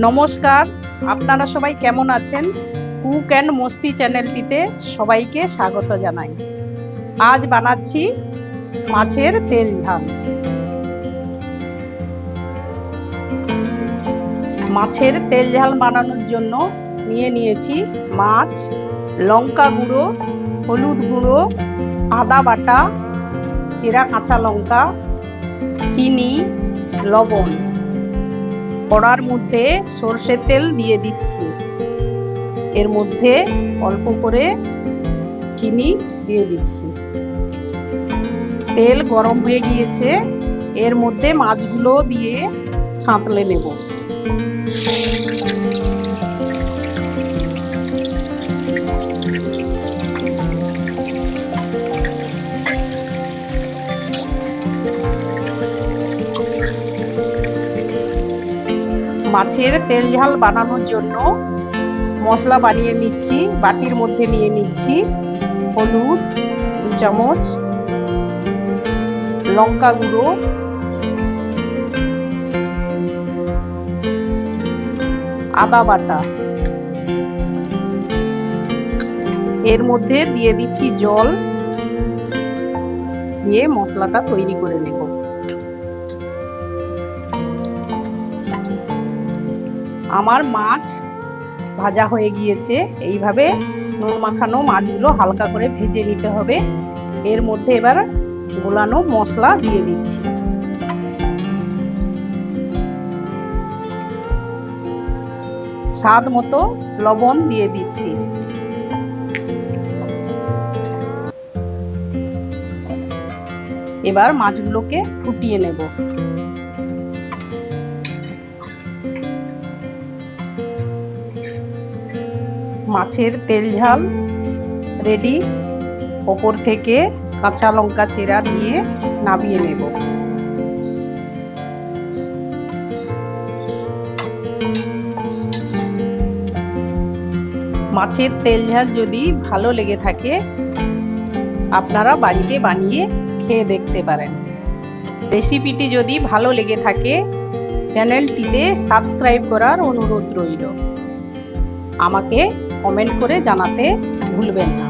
নমস্কার, আপনারা সবাই কেমন আছেন? কুক অ্যান্ড মস্তি চ্যানেলটিতে সবাইকে স্বাগত জানাই। আজ বানাচ্ছি মাছের তেল ঝাল। মাছের তেল ঝাল বানানোর জন্য নিয়ে নিয়েছি মাছ, লঙ্কা গুঁড়ো, হলুদ গুঁড়ো, আদা বাটা, চেরা কাঁচা লঙ্কা, চিনি, লবণ। কড়ার মধ্যে সর্ষের তেল দিয়ে দিচ্ছি। এর মধ্যে অল্প করে চিনি দিয়ে দিচ্ছি। তেল গরম হয়ে গিয়েছে, এর মধ্যে মাছগুলো দিয়ে সাঁতলে নেব। মাছের তেল ঝাল বানানোর জন্য মশলা বানিয়ে নিচ্ছি। বাটির মধ্যে নিয়ে নিচ্ছি হলুদ 2 চামচ, লঙ্কা গুঁড়ো, আদা বাটা, এর মধ্যে দিয়ে দিচ্ছি জল, দিয়ে মশলাটা তৈরি করে নেব। আমার মাছ ভাজা হয়ে গিয়েছে। এইভাবে নুন মাখানো মাছগুলো হালকা করে ভেজে নিতে হবে। এর মধ্যে এবার গোলানো মশলা দিয়ে দিচ্ছি। স্বাদ মতো লবণ দিয়ে দিচ্ছি। এবার মাছগুলোকে ফুটিয়ে নেব। মাছের তেল ঝাল রেডি। ওপর থেকে কাঁচা লঙ্কা চেরা দিয়ে নামিয়ে নেব। মাছের তেল ঝাল যদি ভালো লেগে থাকে, আপনারা বাড়িতে বানিয়ে খেয়ে দেখতে পারেন। রেসিপিটি যদি ভালো লেগে থাকে, চ্যানেলটিতে সাবস্ক্রাইব করার অনুরোধ রইল। আমাকে কমেন্ট করে জানাতে ভুলবেন না।